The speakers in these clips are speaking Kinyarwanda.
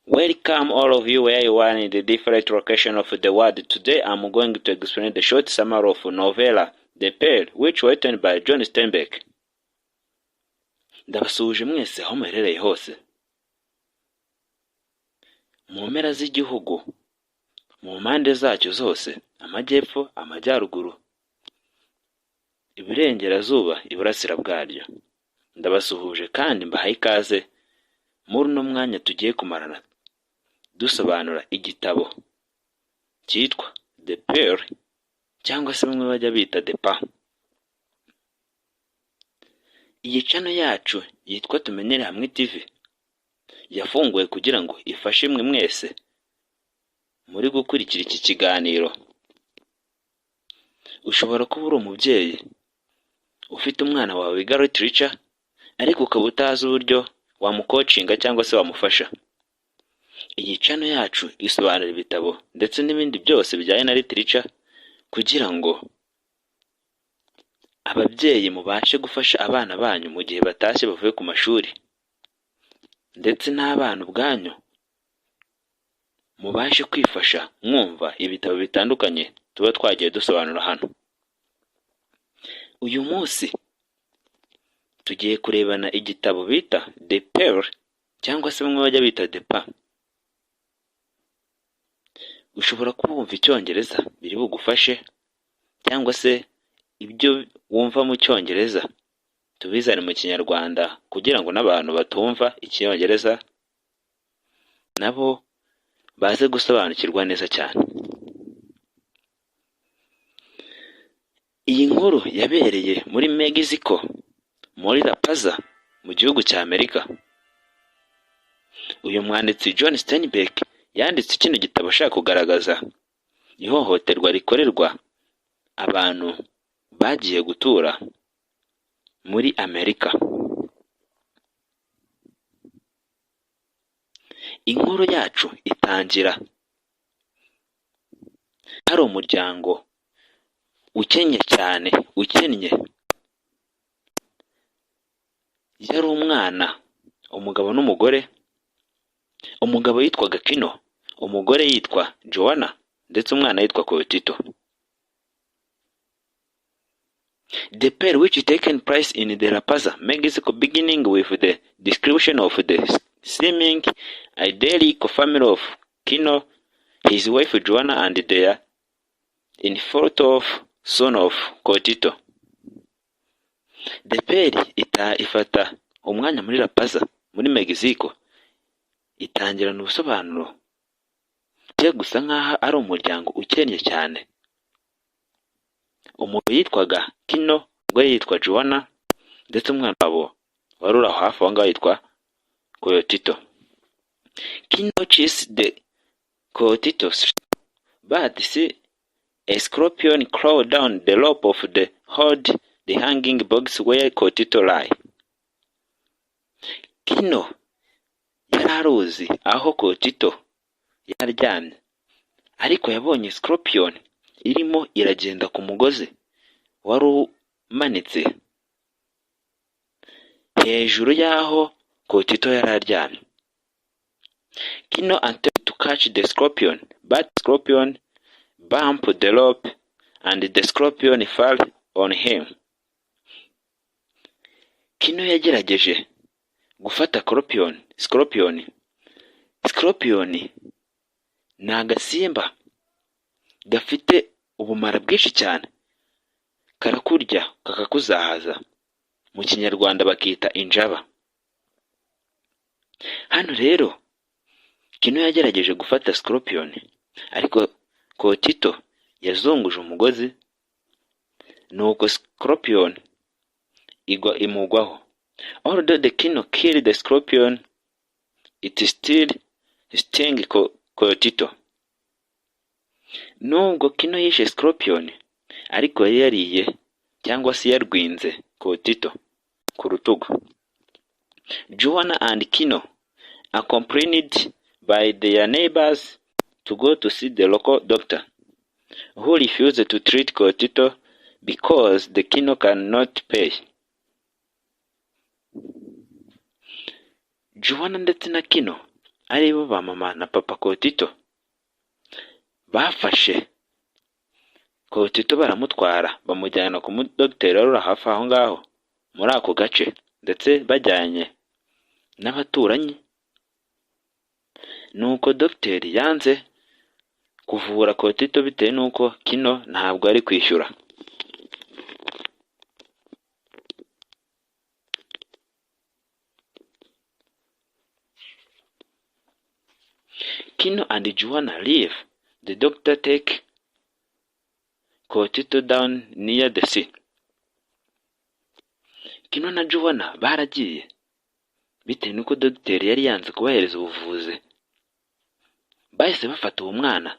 Welcome all of you where you are in the different location of the world. Today I'm going to explain the short summary of novella The Pear, which was written by John Steinbeck. Ndabasuhuje mwese aho muherereye hose. Mu mpera z'igihugu, mu mpande zacyo zose, amajyepfo, amajyaruguru, iburengerazuba, iburasira bwaryo. Ndabasuhuje kandi mbahaye ikaze muri uno mwanya tugiye kumarana dusobanura igitabo cyitwa The Pear cyangwa se bamwe bajya bita The Pear. Iyi channel yacu yitwa Tumenyere Hamwe TV yafunguwe kugira ngo ifashe mwe mwese muri gukurikira iki kiganiro. Ushobora kuba uri umubyeyi ufite umwana wawe wiga literature ariko ukaba utazi uburyo wamukocinga cyangwa se wamufasha. Iyi channel yacu isobanura ibitabo ndetse n'ibindi byose bijyanye na literature kugira ngo ababyeyi mubashe gufasha abana banyu mu gihe batashye bavuye ku mashuri, ndetse n'abana ubwanyu mubashe kwifasha mwumva ibitabo bitandukanye tuba twagiye dusobanura hano. Uyu munsi tugiye kurebana igitabo bita The Pear cyangwa se bamwe bajya bita The Pear. Ushobora kuba wumva icyongereza biri bugufashe cyangwa se ibyo wumva mu cyongereza tubizane mu kinyarwanda kugira ngo n'abantu batumva icyongereza nabo baze gusobanukirwa neza cyane. Iyi nkuru yabereye muri Mexico muri La Paz mu gihugu cya Amerika. Uyu mwanditsi John Steinbeck yanditse kino gitabo ashaka kugaragaza ihohoterwa rikorerwa abantu bagiye gutura muri Amerika. Inkuru yacu itangira hari umuryango ukennye cyane, yari umwana, umugabo n'umugore. Umugabo yitwaga Kino, umugore yitwa Joanna, ndetse umwana yitwa Kotito. The Pear, which taken place in the La Paz, Mexico, beginning with the description of the seeming idyllic family of Kino, his wife Joanna, and their infant of son of Kotito. The Pear ifata umwanya muri La Paz muri Mexico, itangirana ubusobanuro cyo gusa nk'aho ari umuryango ukennye cyane. Umuntu yitwaga Kino, umugore yitwa Joanna, ndetse umwana wabo wari uri aho hafi aho ngaho yitwa Kotito. Kino chased the Kotito, but see a scorpion crawled down the rope of the hold the hanging box where Kotito lay. Kino yari aruzi aho Kotito yaryamye, ariko yabonye scorpion irimo iragenda ku mugozi wari umanitse hejuru y'aho Kotito yari aryamye. Kino attempted to catch the scorpion, but scorpion bumped the rope and the scorpion fell on him. Kino yagerageje gufata scorpion ni agasimba gafite ubumara bwinshi cyane, karakurya kakakuzahaza, mu kinyarwanda bakita injaba. Hano rero Kino yagerageje gufata scorpion, ariko Kotito yazunguje umugozi, nuko scorpion imugwaho. Although the Kino killed the scorpion, it still sting Kotito. Nubwo Kino yishe scorpion, ariko yariye cyangwa se yarwinze Kotito ku rutugu. Joanna and Kino, accompanied by their neighbors, to go to see the local doctor, who refused to treat Kotito because the Kino cannot pay. Joanna ndetse na Kino aribo ba mama na papa Kotito bafashe Kotito baramutwara bamujyana ku mudogiteri wari hafi aho ngaho muri ako gace, ndetse bajyanye n'abaturanyi. Nuko dogiteri yanze kuvura Kotito bitewe n'uko Kino ntabwo ari kwishyura. Kino and Joanna leave. The doctor take Kotito down near the sea. Kino na Joanna baragiye bitewe n'uko dogiteri yari yanze kubahereza ubuvuzi. Bahise bafata uwo mwana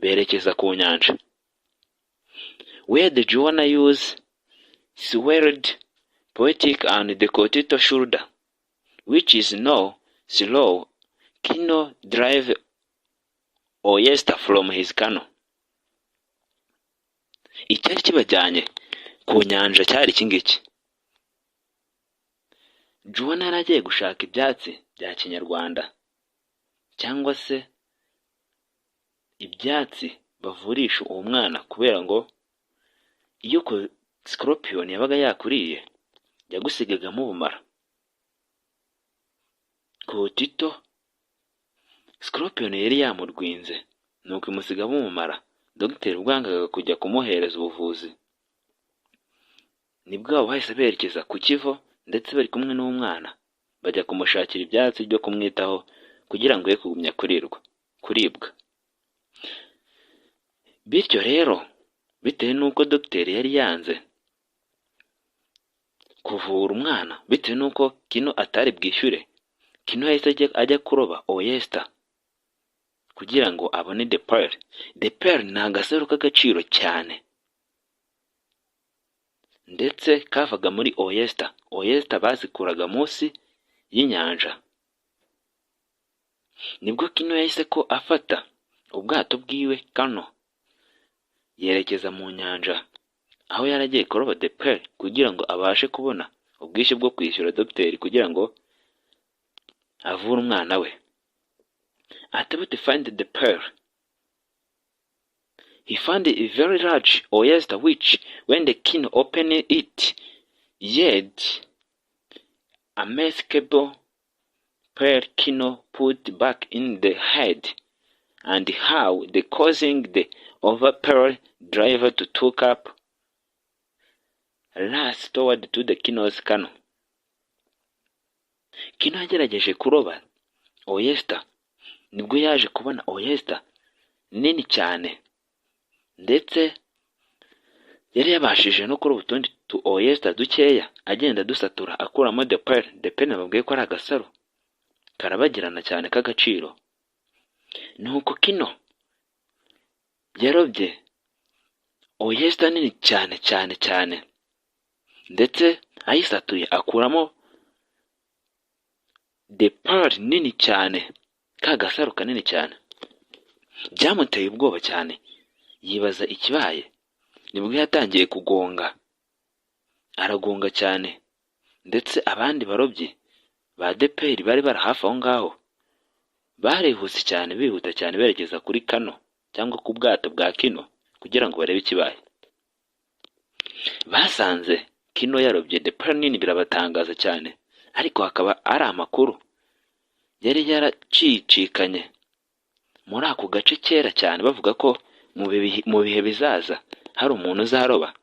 berekeza ku nyanja, where the Joanna use swelled poetic and the Kotito shoulder, which is now slow. Kino drive oyster from his canoe. Icyari kibajyanye ku nyanja cyari kingiki. Joanna yaragiye gushaka ibyatsi bya kinyarwanda cyangwa se ibyatsi bavurisha uwo mwana, kubera ngo iyo scorpion yabaga yakuriye yagusigagamo ubumara. Kotito scorpion yari yamurwinze nuko imusigamo ubumara. Dogiteri ubwangaga kujya kumuhereza ubuvuzi, nibwo abo bahise berekeza ku Kivu, ndetse bari kumwe n'umwana bajya kumushakira ibyatsi byo kumwitaho kugira ngo ye kugumya kuribwa. Bityo rero bitewe n'uko dogiteri yari yanze kuvura umwana bitewe n'uko Kino atari bwishyure, Kino yahise ajya kuroba oyster kugira ngo abone the pear. The pear ni agasaro k'agaciro cyane, ndetse kavaga muri oyster. Oyster bazikuraga munsi y'inyanja. Nibwo Kino yahise ko afata ubwato bwiwe kano yerekeza mu nyanja, aho yaragiye kuroba the pear kugira ngo abashe kubona ubwishyu bwo kwishyura dogiteri kugira ngo avure umwana we. Attempt to find the pearl. He found a very large oyster which, when the king opened it, yet a maskable pearl Kino put back in the head, and how the causing the over pearl driver to took up last toward to the Kino's canoe. Kino yagerageje kuroba oyster, nibwo yaje kubona oyster nini cyane, ndetse yari yabashije no kuroba utundi tu oyster dukeya agenda dusatura akuramo the pearl. The pearl nababwiye ko ari agasaro karabagirana cyane k'agaciro. Nuko Kino yarobye oyster nini cyane, ndetse ayisatuye akuramo the pearl nini cyane, kagasaro kanini cyane. Byamuteye ubwoba cyane, yibaza ikibaye. Nibwo yatangiye kugonga, aragonga cyane, ndetse abandi barobyi ba deperi bari hafi aho ngaho barihuse cyane, bihuta cyane berekeza kuri kano cyangwa ku bwato bwa Kino kugira ngo barebe ikibaye. Basanze Kino yarobye deperi nini, birabatangaza cyane, ariko hakaba ari amakuru yari yaracicikanye muri ako gace kera cyane, bavuga ko mu bihe bizaza hari umuntu uzaroba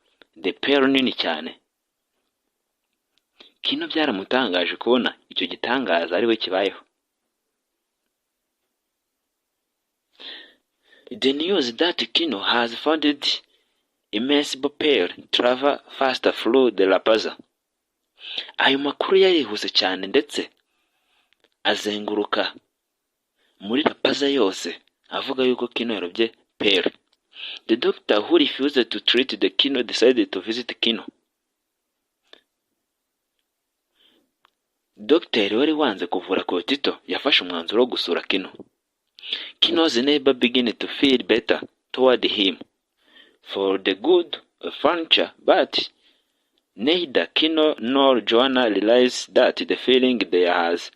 the pearl nini cyane. Kino byaramutangaje kubona icyo gitangaza ari we kibayeho. The news that Kino has found immense pearl travel faster through the Rapaza. Ayo makuru yarihuse cyane, ndetse azenguruka muri Rapaza yose avuga yuko Kino yarobye pearl. The doctor who refused to treat the Kino decided to visit Kino. Dogiteri wari wanze kuvura Kotito yafashe umwanzuro wo gusura Kino. Kino's neighbor began to feel better toward him for the good furniture, but neither Kino nor Joanna realized that the feeling they has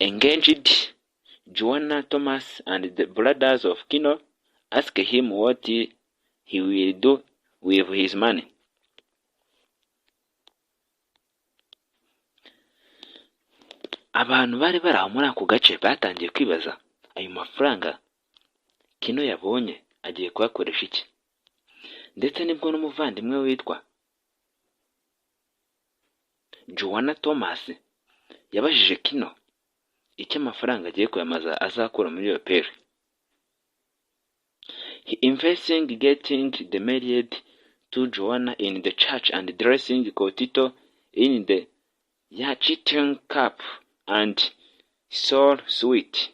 engaged Joanna, Thomas, and the brothers of Kino ask him what he will do with his money. Abantu bari bari aho muri ako gace batangiye kwibaza ayo mafaranga Kino yabonye agiye kuyakoresha iki, ndetse nibwo n'umuvandimwe witwa Joanna Thomas yabajije Kino icyo amafaranga agiye kuyamaza azakura muri iyo pear. He investing getting the married to Joanna in the church and dressing Kotito in the cheating cap and soul sweet.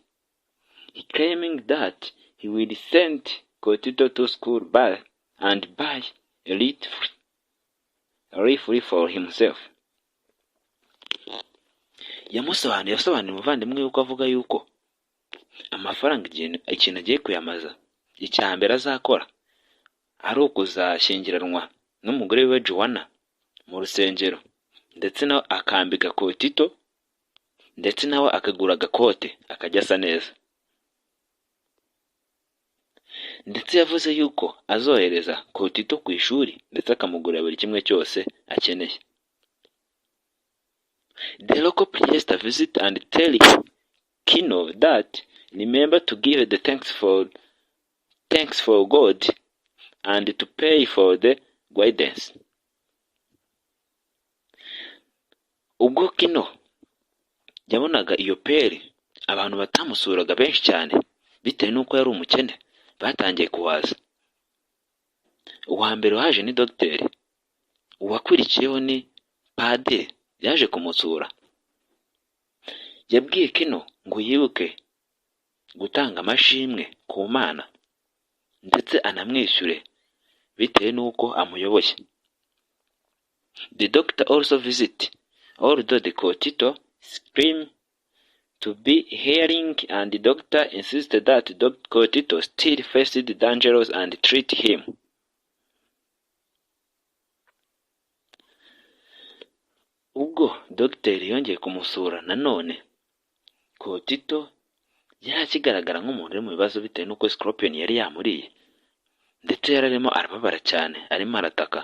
He claiming that he will send Kotito to school and buy a free for himself. yasobanuye umuvandimwe yuko avuga yuko amafaranga ikintu agiye kuyamaza icya mbere azakora ari ukuzashyingiranwa n'umugore we Joanna mu rusengero, ndetse nawe akambika Kotito, ndetse nawe akagura agakote akajya asa neza, ndetse yavuze yuko azohereza Kotito ku ishuri ndetse akamugurira buri kimwe cyose akeneye. The local priest visit and tell Kino that remember to give the thanks for God and to pay for the guidance. Ubwo Kino yabonaga iyo peri abantu batamusuraga benshi cyane bitewe n'uko yari umukene, batangiye kuhaza. Uwa mbere waje ni dogiteri, uwakurikiyeho ni padiri yaje kumusura. Yabwiye Kino ngo yibuke gutanga amashimwe ku Mana ndetse anamwishyure bitewe n'uko amuyoboye. The doctor also visit, although the Kotito scream to be hearing, and the doctor insisted that Kotito still faced dangers and treat him. Ubwo dogiteri yongeye kumusura nanone, Kotito yari akigaragara nk'umuntu uri mu bibazo bitewe n'uko scorpion yari yamuriye, ndetse yari arimo arababara cyane, arimo arataka.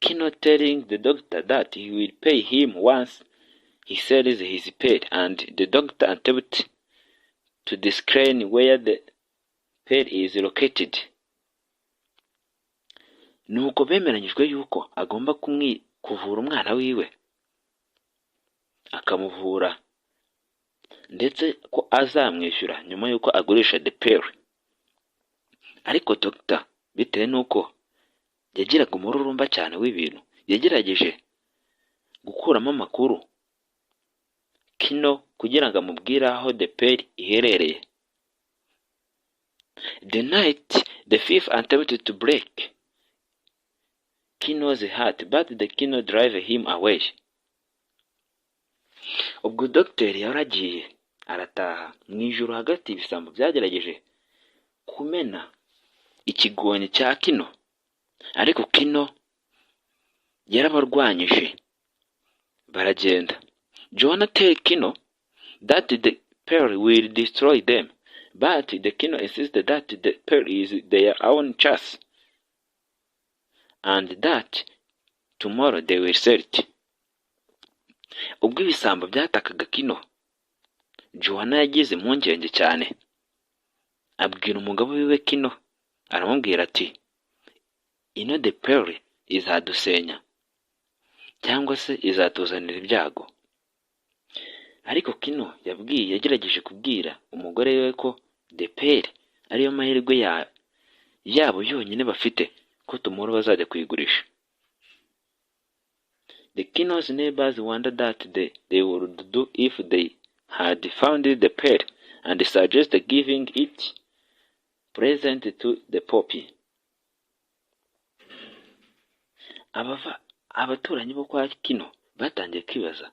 Kino telling the doctor that he will pay him once he sells his pet, and the doctor attempted to discern where the pet is located. Nuko bemeranyijwe yuko agomba kuvura umwana wiwe, akamuvura ndetse ko azamwishyura nyuma yuko agurisha the pear. Ariko doctor bitewe n'uko yagiraga umururumba cyane w'ibintu, yagerageje gukuramo amakuru Kino kugira ngo amubwire aho the pear iherereye. The night the thief attempted to break Kino's heart, but the Kino drive him away. Ubwo dogiteri yaragiye arataha. Mu ijoro hagati ibisambo byagerageje kumena ikigoni cya Kino, ariko Kino yarabarwanyije baragenda. Joanna tell Kino that the pear will destroy them, but the Kino insisted that the pear is their own choice and that tomorrow they will sell it. Ubwo ibisambo byatakaga Kino, Joanna yagize impungenge cyane, abwira umugabo wiwe Kino, aramubwira ati the pear izadusenya cyangwa se izatuzanira ibyago. Ariko Kino yagerageje kubwira umugore we ko the pear ariyo mahirwe yabo yonyine bafite, ko tomorrow bazajya kuyigurisha. The Kino's neighbors wondered that they would do if they had found the pear, and suggested giving it present to the poppy. Abaturanyi bo kwa Kino batangiye kwibaza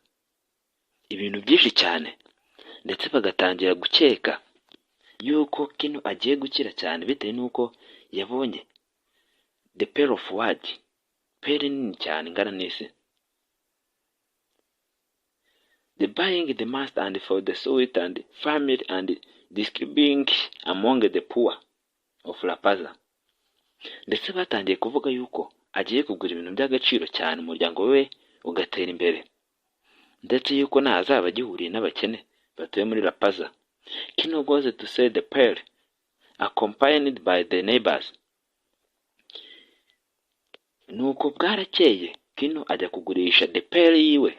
ibintu byinshi cyane, ndetse bagatangira gukeka yuko Kino agiye gukira cyane bitewe n'uko yabonye the pear of word, pear nini cyane ingana n'isi. the buying the master and for the suite and family and distributing among the poor of Rapaza. Ndetse batangiye kuvuga yuko agiye kugura ibintu by'agaciro cyane umuryango we ugatera imbere, ndetse yuko ntazaba agihuriye n'abakene batuye muri Rapaza. Kino goes to say the pearl, accompanied by the neighbors. Nuko bwarakeye Kino ajya kugurisha the pearl yiwe,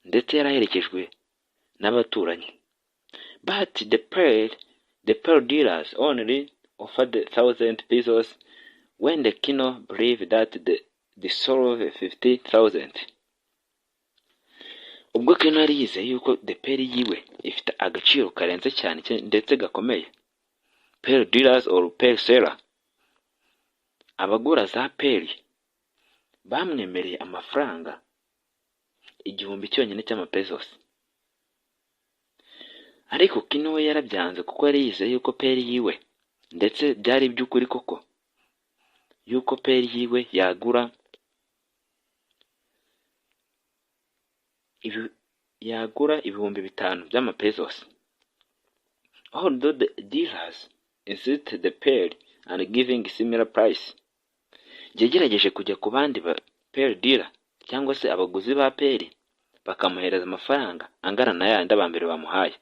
ndetse yaraherekejwe n'abaturanyi. But the pearl dealers only offered 1,000 pesos when the Kino believed that the sold 50,000. Ubwo Kino yari yizeye yuko the pearl yiwe ifite agaciro karenze cyane ndetse gakomeye. Pearl dealers or pearl seller, abagura za pearl, bamwemereye amafaranga 1,000 cyonyine cy'amapesos. Ariko Kino we yarabyanze kuko yari yizeye yuko pearl yiwe, ndetse byari by'ukuri koko yuko pearl yiwe yagura 5,000 by'amapesos. Although the dealers insisted the pearl and giving similar price, yagerageje kujya ku bandi ba pearl dealer cyangwa se abaguzi ba pearl bakamuhereza amafaranga angana na yandi abambere bamuhaye.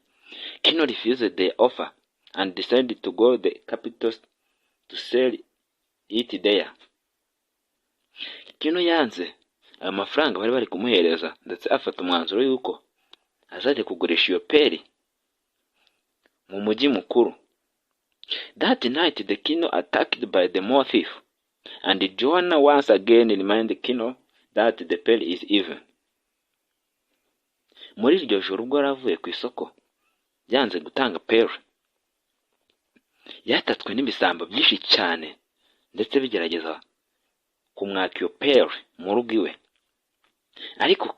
Kino refused the offer and decided to go the capital to sell it there. Kino yanze ayo mafaranga bari kumuhereza, ndetse afata umwanzuro yuko azajya kugurisha iyo pearl mu mujyi mukuru. That night the Kino attacked by the more thief, and Joanna once again reminded Kino that the pearl is even. Muri iryo joro ubwo yaravuye ku isoko yanze gutanga pearl, yatatswe n'ibisambo byinshi cyane, ndetse bigerageza kumwaka iyo pearl mu rugo iwe. Ariko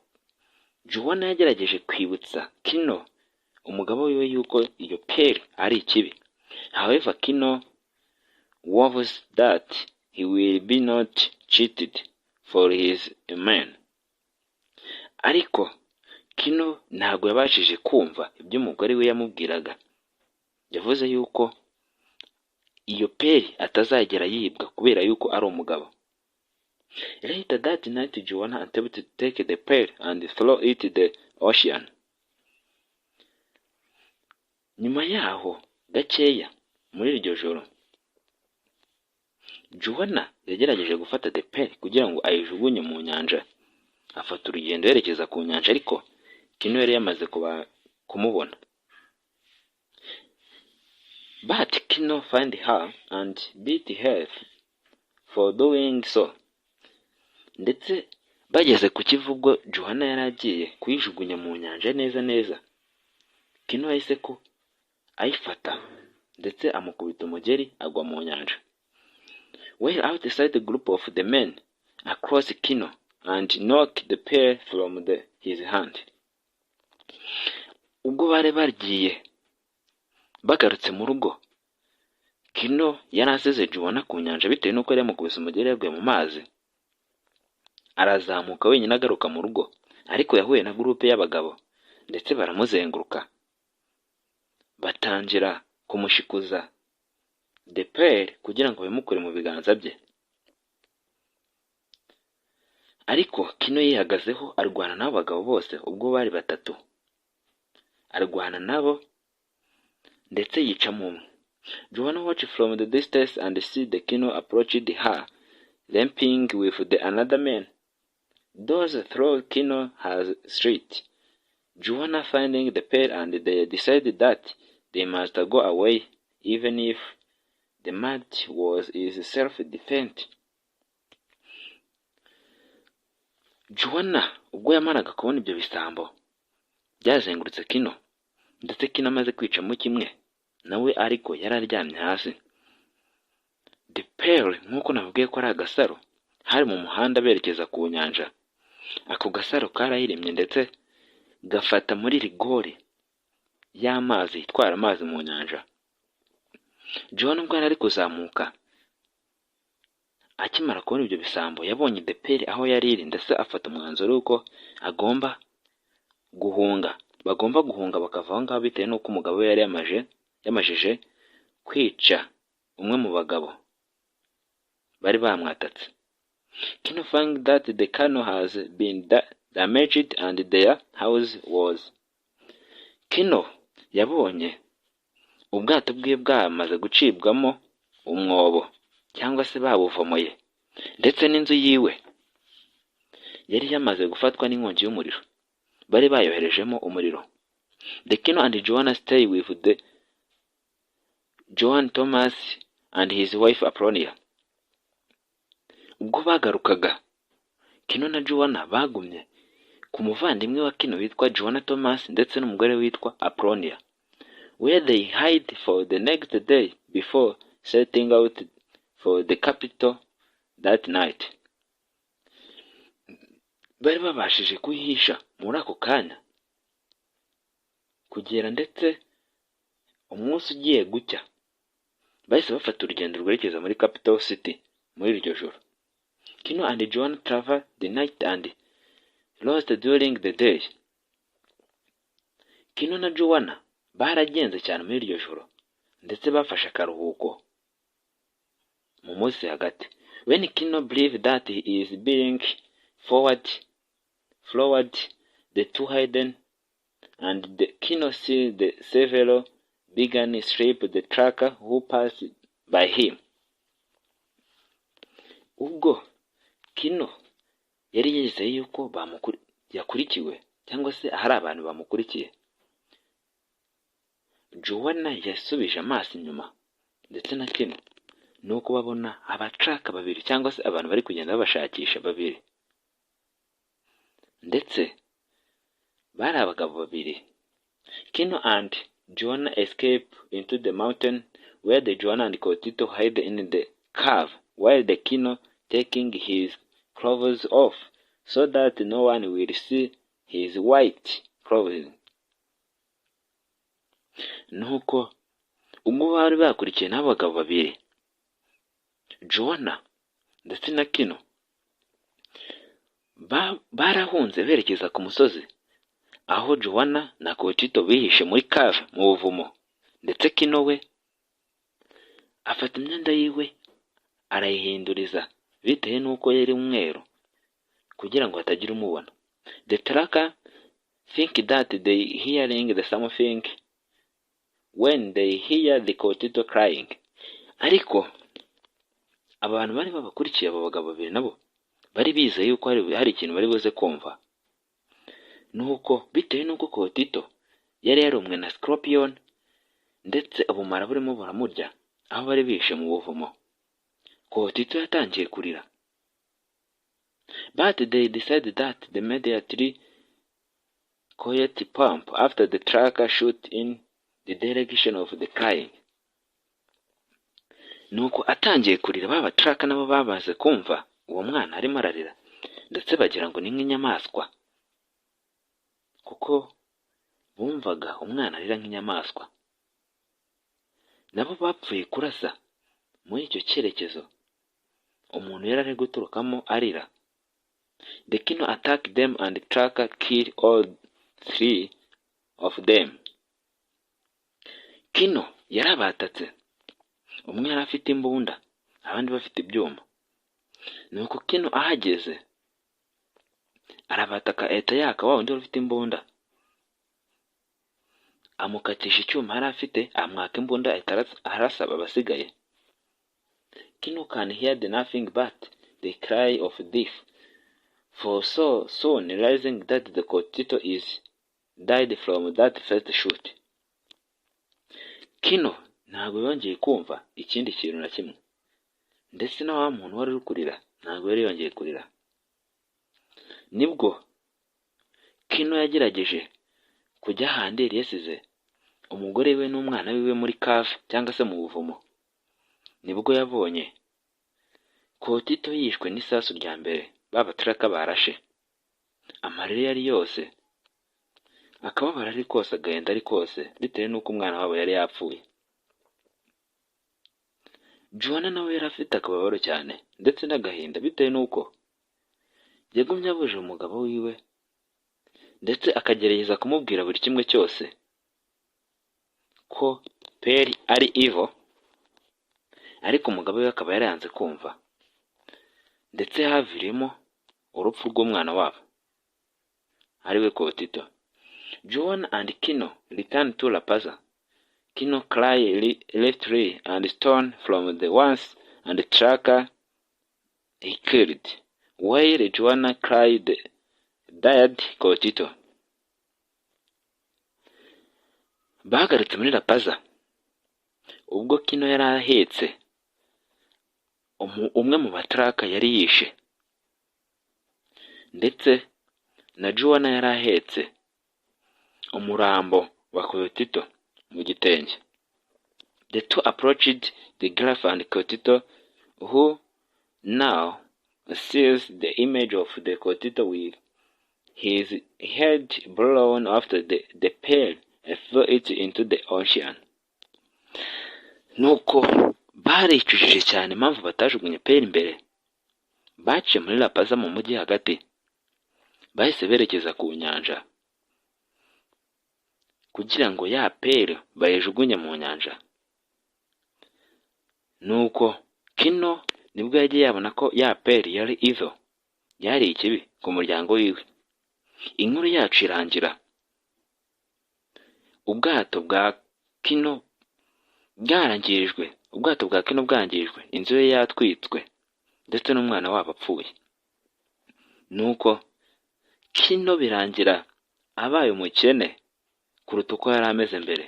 Joanna yagerageje kwibutsa Kino umugabo wiwe yuko iyo pearl ari ikibi. However, Kino vows that he will be not cheated for his man. Ariko Kino ntabwo yabashije kumva ibyo umugore we yamubwiraga. Yavuze yuko iyo pearl atazagera yibwa kubera yuko ari umugabo. Later that night, Joanna attempted to take the pearl and throw it in the ocean. Nyuma yaho gakeya muri iryo joro, Joanna yagerageje gufata the pearl kugira ngo ayijugunye mu nyanja. Afata urugendo yerekeza ku nyanja, ariko Kino yari yamaze kumubona. But Kino found her and beat her for doing so. Ndetse bageze ku kivugo Joanna yari agiye kuyijugunya mu nyanja neza neza, Kino yahise ko ayifata, ndetse amukubita umugeri agwa mu nyanja. Well outside the group of the men across Kino and knocked the pearl from his hand. Ubwo bari bagiye bagarutse mu rugo, Kino yari asize Joanna ku nyanja bitewe n'uko yari yamukubise umugeri yaguye mu mazi. Arazamuka wenyine agaruka mu rugo, ariko yahuye na groupe y'abagabo, ndetse baramuzenguruka batangira kumushikuza the pearl kugira ngo bimukure mu biganza bye. Ariko Kino yihagazeho arwana n'abo bagabo bose ubwo bari batatu. Arwana nabo ndetse yica umwe. Joanna watched from the distance and see the Kino approached her, limping with the another man. Those throw Kino has street. Joanna finding the pearl, and they decided that they must go away, even if the match was is self-defense. Joanna ubwo yamaraga kubona ibyo bisambo byazengurutse Kino, ndetse Kino amaze kwicamo kimwe, nawe ariko yararyamye hasi. The pearl nk'uko navugiye ko ari agasaro, hari mu muhanda berekeza ku nyanja. Ako gasaro karahiremye ndetse gafata muri rigore y'amazi itwara amazi mu nyanja. Joanna ubwo yari kuzamuka, akimara kubona ibyo bisambo yabonye the pearl aho yari iri, ndetse afata umwanzuro uko agomba guhunga, bagomba guhunga bakava aho ngaho bitewe n'uko umugabo we yari yamajije kwica umwe mu bagabo bari bamwatatse. Kino found that the canoe has been damaged and their house was. Kino yabonye ubwato bwe bwamaze gucibwamo umwobo cyangwa se babuvomoye, ndetse n'inzu yiwe yari yamaze gufatwa n'inkongi y'umuriro, bari bayoherejemo umuriro. The Kino and Joanna stay with the John Thomas and his wife Apronia. Ubwo bagarukaga, Kino na Joanna bagumye ku muvandimwe wa Kino witwa Joanna Thomas ndetse n'umugore witwa Apronia, where they hide for the next day before setting out for the capital that night. Bari babashije kuhisha muri ako kanya kugera ndetse umunsi ugiye gucya bahise bafata urugendo rwerekeza muri capital city muri iryo joro. Kino and Joanna traveled the night and lost during the day. Kino na Joanna baragenze cyane muri iryo joro ndetse bafashe akaruhuko mu munsi hagati. When Kino believed that he is being forward, the two hidden and the Kino see the several began sleep the tracker who passed by him. Ubwo Kino yari yizeye yuko yakurikiwe cyangwa se hari abantu bamukurikiye, Joanna yasubije amaso inyuma ndetse na Kino nuko babona abatraka babiri cyangwa se abantu bari kugenda babashakisha babiri, ndetse bari abagabo babiri. Kino and Joanna escape into the mountain where the Joanna and Kotito hide in the cave, while the Kino taking his clothes off so that no one will see his white clothing. Nuko ubwo bari bakurikiye n'abagabo babiri, Joanna ndetse na Kino barahunze berekeza ku musozi aho Joanna na Kotito bihishe muri cave mu buvumo, ndetse Kino we afata imyenda yiwe arayihinduriza bitewe n'uko yari umweru kugira ngo hatagira umubona. The tracker think that they hearing the something when they hear the Kotito crying. Ariko abantu bari babakurikiye abo bagabo babiri nabo bari bizeye yuko hari ikintu bari buze kumva, nuko bitewe n'uko Kotito yari yarumwe na scorpion ndetse ubumara burimo buramurya aho bari bishe mu buvumo, Kotito yatangiye kurira. But they decided that the immediately quiet pump after the tracker shoot in the direction of the crying. Nuko atangiye kurira, baba tracker nabo babaze kumva uwo mwana arimo ararira, ndetse bagira ngo ni nk'inyamaswa kuko bumvaga umwana arira nk'inyamaswa. Nabo bapfuye kurasa muri icyo cyerekezo umuntu yari ari guturukamo arira. The Kino attacked them and the tracker killed all three of them. Kino yarabatatse, umwe yari afite imbunda abandi bafite ibyuma. Nuko Kino ahageze arabataka eta yaka wa undi ufite imbunda, amukatisha icyuma yari afite, amwaka imbunda arasaba abasigaye. Kino can hear nothing but the cry of death, for so soon realizing that the Kotito is died from that first shoot. Kino ntabwo yongeye kumva ikindi kintu na kimwe, ndetse na wa muntu wari uri kurira ntabwo yari yongeye kurira. Nibwo Kino yagerageje kujya ahandi yari yasize umugore we n'umwana wiwe muri cave cyangwa se mu buvumo, nibwo yabonye Kotito yishwe n'isasu rya mbere babatraka barashe. Amarira yari yose, akababara ari kose, agahinda ari kose bitewe n'uko umwana wabo yari yapfuye. Joanna nawe yari afite akababaro cyane ndetse n'agahinda bitewe n'uko yagumye abuje umugabo wiwe ndetse akagerageza kumubwira buri kimwe cyose ko pear ari evil, ariko umugabo we akaba yarayanze kumva, ndetse haviriyemo urupfu rw'umwana wabo ariwe Kotito. Joanna and Kino return to La Paz. Kino cry literally and stone from the once and tracker he killed, while Joanna cried died Kotito. Bagarutse muri La Paz ubwo Kino yari ahetse umwe mu batraka yari yishe, ndetse na Joanna yari ahetse umurambo wa Kotito mu gitenge. The two approached the grave and Kotito, who now sees the image of the Kotito with his head blown after the pear and threw it into the ocean. Nuko baricujije cyane impamvu batajugunye pear imbere. Baciye muri La Paz mu mujyi hagati, bahise berekeza ku nyanja kugira ngo ya pear bayijugunye mu nyanja. Nuko Kino nibwo yagiye yabona ko ya pear yari evil, yari ikibi ku muryango wiwe. Inkuru yacu irangira ubwato bwa Kino bwangirijwe, inzu ye yatwitswe, ndetse n'umwana wabo apfuye. Nuko Kino birangira abaye umukene kuruta uko yari ameze mbere.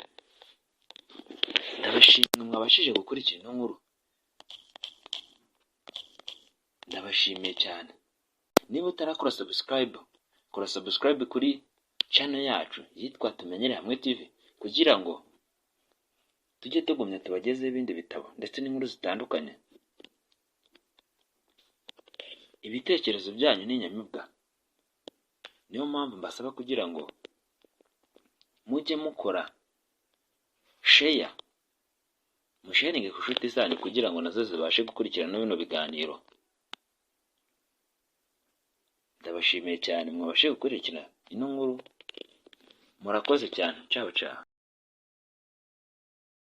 Ndabashimye mwabashije gukurikira ino nkuru, ndabashimiye cyane. Niba utarakora subscribe, kora subscribe kuri channel yacu yitwa Tumenyere Hamwe TV, kugira ngo tujye tugumya tubagezeho ibindi bitabo ndetse n'inkuru zitandukanye. Ibitekerezo byanyu ni inyamibwa, niyo mpamvu mbasaba kugira ngo mujye mukora share, musharinge ku nshuti zanyu kugira ngo nazo zibashe gukurikirana bino biganiro. Ndabashimiye cyane mwabashe gukurikira ino nkuru, murakoze cyane. Ciao ciao.